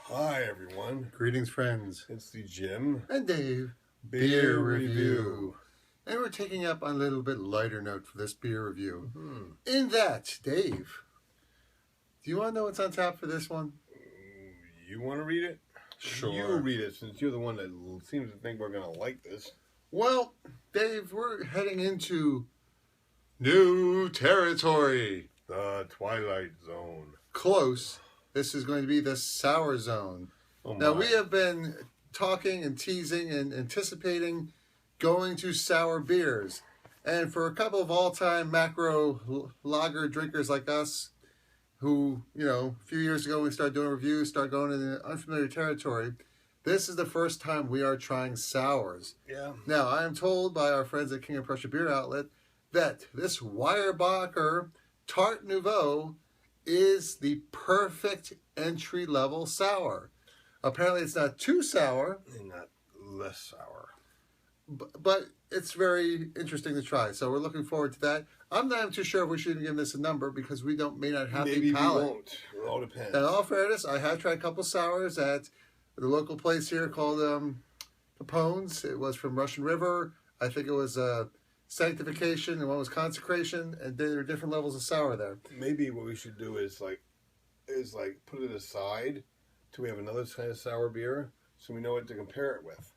Hi, everyone. Greetings, friends. It's the Jimm And Dave. Beer Review. And we're taking up on a little bit lighter note for this beer review. Mm-hmm. In that, Dave, do you want to know what's on tap for this one? You want to read it? Sure. You read it since you're the one that seems to think we're going to like this. Well, Dave, we're heading into new territory. The Twilight Zone. Close. This is going to be the sour zone. Oh Now, my. we have been talking and teasing and anticipating going to sour beers. And for a couple of all-time macro lager drinkers like us, who, a few years ago we started doing reviews, started going into unfamiliar territory, this is the first time we are trying sours. Yeah. Now, I am told by our friends at King of Prussia Beer Outlet that this Weyerbacher Tarte Nouveau is the perfect entry-level sour. Apparently, it's not too sour. And not less sour. But it's very interesting to try. So we're looking forward to that. I'm not even too sure if we should even give this a number because we may not have Maybe the palate. we won't. It all depends. In all fairness, I have tried a couple sours at the local place here called Capone's. It was from Russian River. I think it was Sanctification and one was Consecration, and there are different levels of sour there. Maybe what we should do is put it aside till we have another kind of sour beer so we know what to compare it with.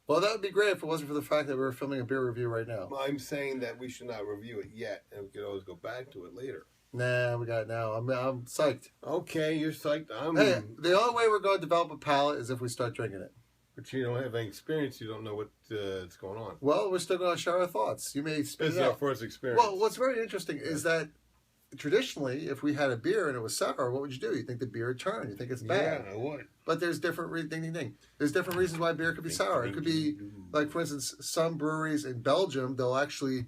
Well, that would be great if it wasn't for the fact that we were filming a beer review right now. Well, I'm saying that we should not review it yet, and we could always go back to it later. Nah, we got it now. I'm psyched. Okay, you're psyched. Hey, the only way we're going to develop a palate is if we start drinking it. But you don't have any experience. You don't know what's going on. Well, we're still going to share our thoughts. You may spit This it is our out. first experience. Well, what's very interesting is that traditionally, if we had a beer and it was sour, what would you do? You think the beer would turn. You think it's bad. Yeah, I would. But there's different There's different reasons why beer could be sour. It could be, like, for instance, some breweries in Belgium, they'll actually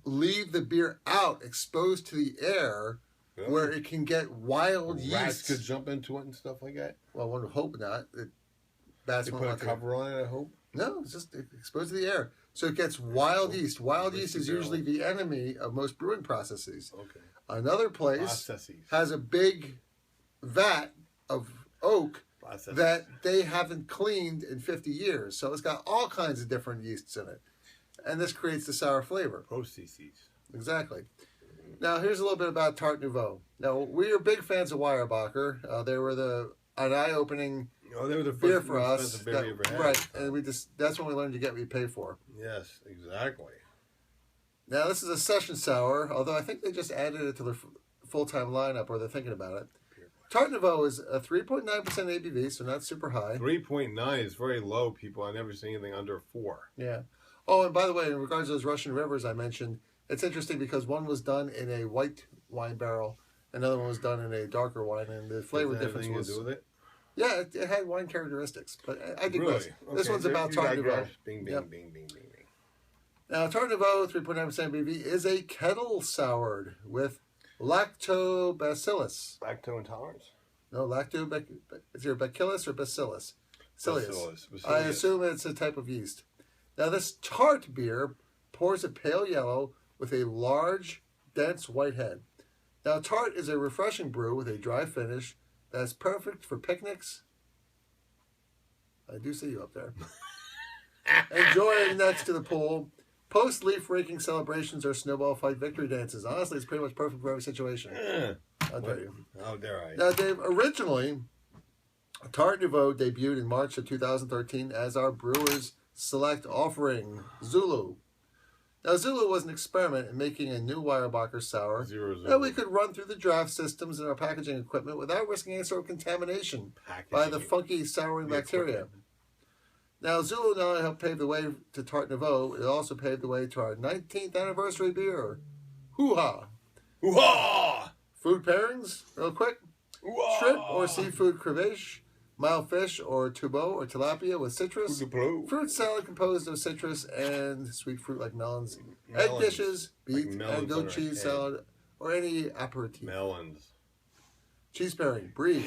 leave the beer out, exposed to the air, Really? where it can get wild Rats yeast. could jump into it and stuff like that. Well, one would hope not. Bats They won't put a want to. cover on it, I hope. No, it's just exposed to the air. So it gets wild yeast. Wild yeast is usually the enemy of most brewing processes. Okay. Another place Processes. has a big vat of oak Processes. that they haven't cleaned in 50 years. So it's got all kinds of different yeasts in it. And this creates the sour flavor. Processes. Exactly. Now, here's a little bit about Tarte Nouveau. Now, we are big fans of Weyerbacher. They were an eye-opening Oh, they were the beer first for us. expensive beer we ever had. Right, and that's when we learned to get what you pay for. Yes, exactly. Now, this is a session sour, although I think they just added it to their full-time lineup, or they're thinking about it. Tarte Nouveau is a 3.9% ABV, so not super high. 3.9 is very low, people. I've never seen anything under 4. Yeah. Oh, and by the way, in regards to those Russian Rivers I mentioned, it's interesting because one was done in a white wine barrel, another one was done in a darker wine, and the flavor Does that have difference anything was... to do with it? Yeah, it had wine characteristics, but I digress. Really? This Okay, one's so about you Tarte Nouveau. digress. Bing, bing, Yep. bing, bing, bing, bing. Now, Tarte Nouveau 3.9% ABV is a kettle soured with lactobacillus. Lactose intolerance? No, is there bacillus or bacillus? Bacillus. I assume it's a type of yeast. Now, this tart beer pours a pale yellow with a large, dense white head. Now, tart is a refreshing brew with a dry finish that's perfect for picnics. I do see you up there. Enjoying next to the pool, post-leaf raking celebrations, or snowball fight victory dances. Honestly, it's pretty much perfect for every situation. I'll tell you. How dare I? Now, Dave, originally, Tarte Nouveau debuted in March of 2013 as our Brewers Select offering, Zulu. Now, Zulu was an experiment in making a new Weyerbacher sour that we could run through the draft systems in our packaging equipment without risking any sort of contamination by the funky souring bacteria. Now, Zulu not only helped pave the way to Tarte Nouveau, it also paved the way to our 19th anniversary beer, Hoo-Ha. Hoo-ha! Food pairings, real quick. Hoo-ha! Shrimp or seafood creveche, mild fish or tubo or tilapia with citrus, fruit salad composed of citrus and sweet fruit like melons, egg dishes, beet and goat cheese salad, or any aperitif. Melons. Cheese pairing, brie,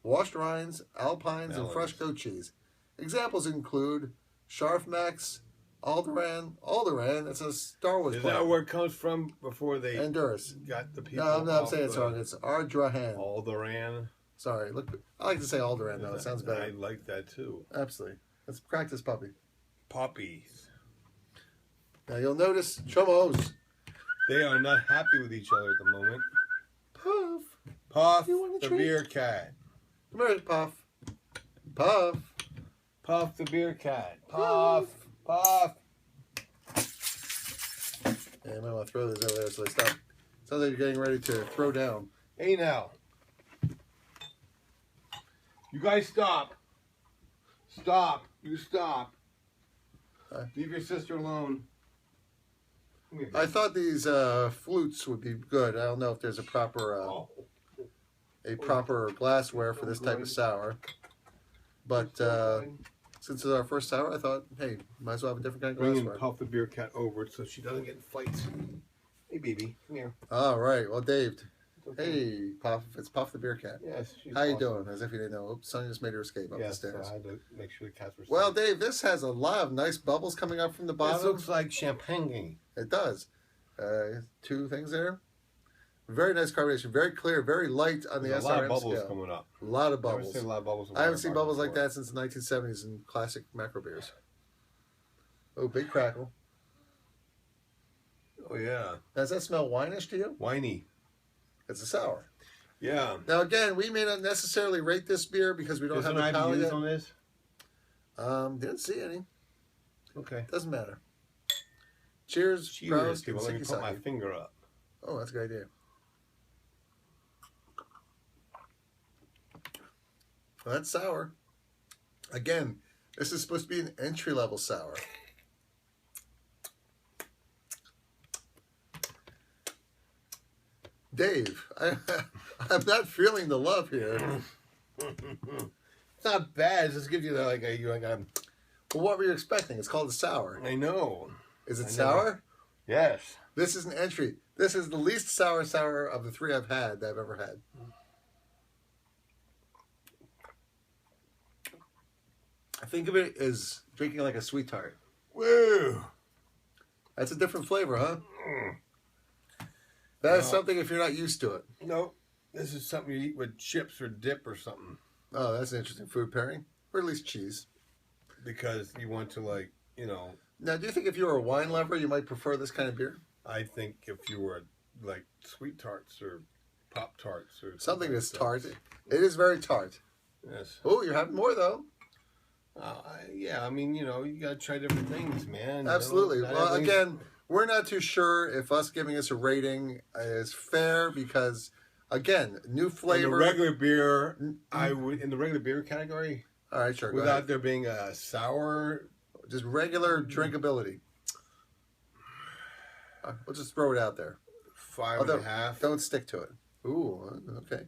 washed rinds, alpines, and fresh goat cheese. Examples include Scharfmax, Alderaan, that's a Star Wars Is planet. that where it comes from before they Honduras. got the people? No, I'm not saying it's wrong. It's Ardrahan. Alderaan. Sorry. Look, I like to say Alderaan, though. It sounds better. I like that, too. Absolutely. Let's crack this puppy. Poppies. Now, you'll notice Chomos. They are not happy with each other at the moment. Puff. Puff, You want a the treat? beer cat. Come here, Puff. Puff. Puff, the beer cat. Puff. Puff. Yeah, I might want to throw those over there so they stop. Sounds like you're getting ready to throw down. Hey, now. You guys stop. Stop. You stop. Leave your sister alone. Come here, I thought these flutes would be good. I don't know if there's a proper glassware for this type of sour. But since it's our first sour, I thought, hey, might as well have a different kind of Bring glassware. and Puff the beer cat over so she doesn't get in fights. Hey, baby, come here. All right. Well, Dave. Okay. Hey, Puff. It's Puff the beer cat. Yes. She's How you awesome. doing? As if you didn't know. Oops, Sonia just made her escape up the Yes, stairs. I had to make sure the cats were safe. Well, Dave, this has a lot of nice bubbles coming up from the bottom. This looks like champagne. It does. Two things there. Very nice carbonation. Very clear. Very light on the There's SRM a lot of bubbles scale. coming up. A lot of Never bubbles. seen a lot of bubbles. in I haven't seen Weyerbacher bubbles like before. that since the 1970s in classic macro beers. Oh, big crackle. Oh, yeah. Does that smell winish to you? Winey. It's a sour. Yeah. Now, again, we may not necessarily rate this beer because we don't Is have there the palate IBUs yet. on this? Didn't see any. Okay. Doesn't matter. Cheers, Cheers, bros, people. and Let me put my Sikisaki. finger up. Oh, that's a good idea. Well, that's sour. Again, this is supposed to be an entry-level sour. Dave, I'm not feeling the love here. It's not bad. It just gives you like a Well, what were you expecting? It's called a sour. I know. Is it I sour? Yes. This is an entry. This is the least sour of the three I've had that I've ever had. I think of it as drinking like a sweet tart. Woo. That's a different flavor, huh? That is No. something if you're not used to it. Nope. This is something you eat with chips or dip or something. Oh, that's an interesting food pairing. Or at least cheese. Because you want to Now, do you think if you were a wine lover, you might prefer this kind of beer? I think if you were like sweet tarts or Pop Tarts or Something like that's that. tart. It is very tart. Yes. Oh, you're having more, though. Yeah, I mean, you gotta try different things, man. Absolutely. Not Well, everything's- again, we're not too sure if us giving us a rating is fair because, again, new in flavor. the regular beer, I would in the regular beer category All right, sure. Go without ahead. there being a sour. Just regular drinkability. We'll just throw it out there. 5.5. Don't stick to it. Ooh, okay.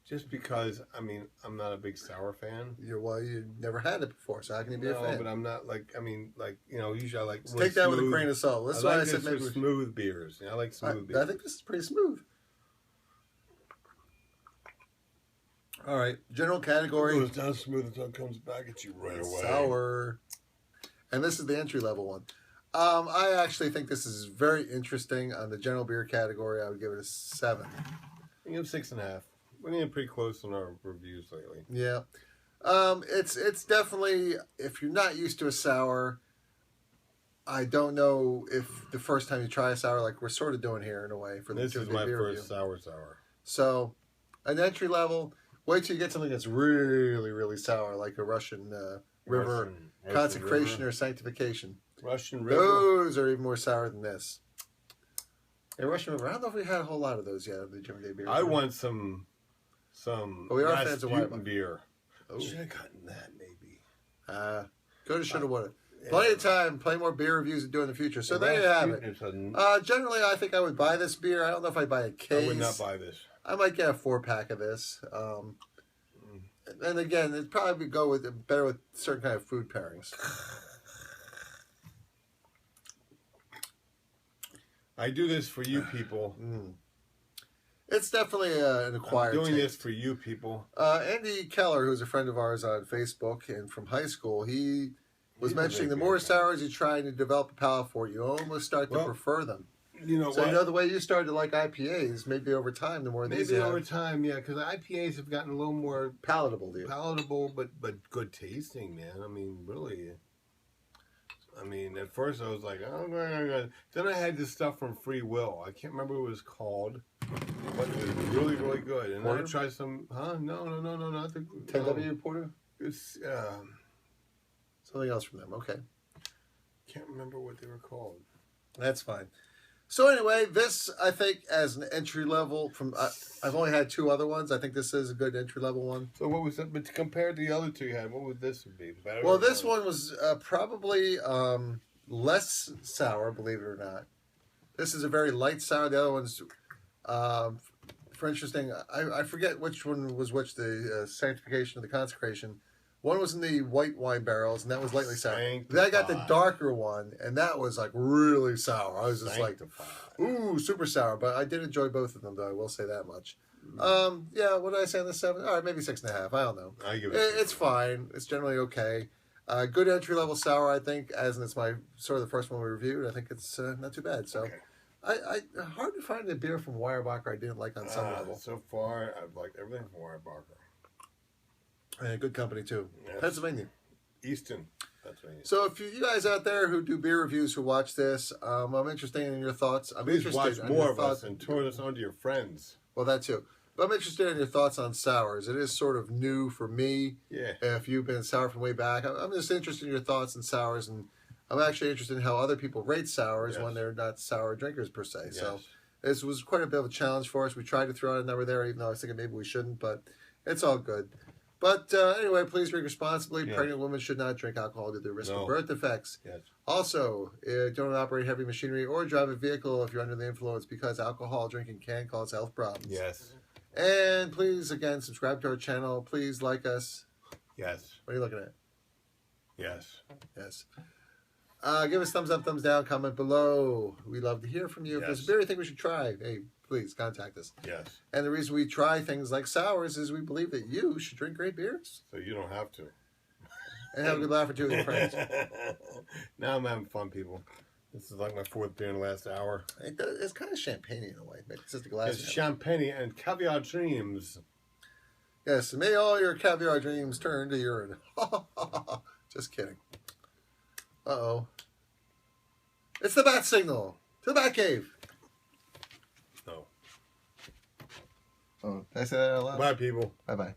Just because I'm not a big sour fan. You never had it before, so how can you be a No, fan? but I'm not usually I like Just take that with a grain of salt. That's why I said maybe. smooth beers. I like smooth I beers. think this is pretty smooth. All right, general category. Goes down smooth until it comes back at you right away. Sour. And this is the entry level one. I actually think this is very interesting on the general beer category. I would give it a 7. I give 6.5. We're getting pretty close on our reviews lately. Yeah. It's definitely, if you're not used to a sour, I don't know if the first time you try a sour, like we're sort of doing here in a way for the This is my beer first review. sour. So, an entry level. Wait till you get something that's really, really sour, like a Russian river Russian consecration River. or sanctification. Russian River. Those are even more sour than this. Hey, Russian River. I don't know if we had a whole lot of those yet. The Jim Day beer. I want some But we are fans of Rasputin Weyerbacher. beer. Oh. Should have gotten that maybe. Go to shoulda woulda. Yeah. Plenty of time. Plenty more beer reviews to do in the future. So there you have it. Rasputin is Generally, I think I would buy this beer. I don't know if I'd buy a case. I would not buy this. I might get a 4-pack of this. And again, it'd probably go with better with certain kind of food pairings. I do this for you people. It's definitely an I'm acquired doing taste. this for you people. Andy Keller, who's a friend of ours on Facebook and from high school, he was He's a mentioning big the more beer guy. sours you're trying to develop a palate for, you almost start to Well, prefer them. You know So what? you know the way you started to like IPAs, maybe over time, the more these Maybe have over time, yeah, because IPAs have gotten a little more palatable to you. palatable, but good tasting, man. I mean, really. I mean, at first I was like, oh, then I had this stuff from Free Will. I can't remember what it was called, but it was really, really good. And then I Porter? tried some, No, not the 10W Porter? It's Something else from them. Okay. can't remember what they were called. That's fine. So anyway, this, I think, as an entry level, I've only had 2 other ones. I think this is a good entry level one. So what was that? But compared to the other 2 you had, what would this be? Better Well, or this worse? one was probably less sour, believe it or not. This is a very light sour. The other one's, for interesting, I forget which one was which, the sanctification or the consecration. One was in the white wine barrels, and that was lightly sour. Then I got the darker one, and that was like really sour. I was just like, ooh, super sour. But I did enjoy both of them, though. I will say that much. Yeah, what did I say on the 7? All right, maybe 6.5. I don't know. I give it. It's fine. It's generally okay. Good entry level sour, I think, as in it's my sort of the first one we reviewed. I think it's not too bad. So, I hard to find a beer from Weyerbacher I didn't like on some level. So far, I've liked everything from Weyerbacher. And good company too. Yes. Pennsylvania. Easton, Pennsylvania. So if you guys out there who do beer reviews who watch this, I'm interested in your thoughts. Please interested watch in more your of thoughts. us and turn us on to your friends. Well, that too. But I'm interested in your thoughts on sours. It is sort of new for me. Yeah. If you've been sour from way back, I'm just interested in your thoughts on sours, and I'm actually interested in how other people rate sours when they're not sour drinkers per se. Yes. So this was quite a bit of a challenge for us. We tried to throw out a number there, even though I was thinking maybe we shouldn't, but it's all good. But anyway, please drink responsibly. Yeah. Pregnant women should not drink alcohol due to the risk of birth defects. Yes. Also, don't operate heavy machinery or drive a vehicle if you're under the influence, because alcohol drinking can cause health problems. Yes. And please, again, subscribe to our channel. Please like us. Yes. What are you looking at? Yes. Yes. Give us thumbs up, thumbs down, comment below. We'd love to hear from you. If there's a beer you think we should try, hey, please contact us. Yes. And the reason we try things like sours is we believe that you should drink great beers. So you don't have to. And have a good laugh or two with your friends. Now I'm having fun, people. This is like my 4th beer in the last hour. It's kind of champagne in a way. Maybe it's just a glass. It's champagne and caviar dreams. Yes, may all your caviar dreams turn to urine. Just kidding. Uh-oh. It's the bat signal. To the bat cave. No. Oh, did I say that out loud? Bye, people. Bye-bye.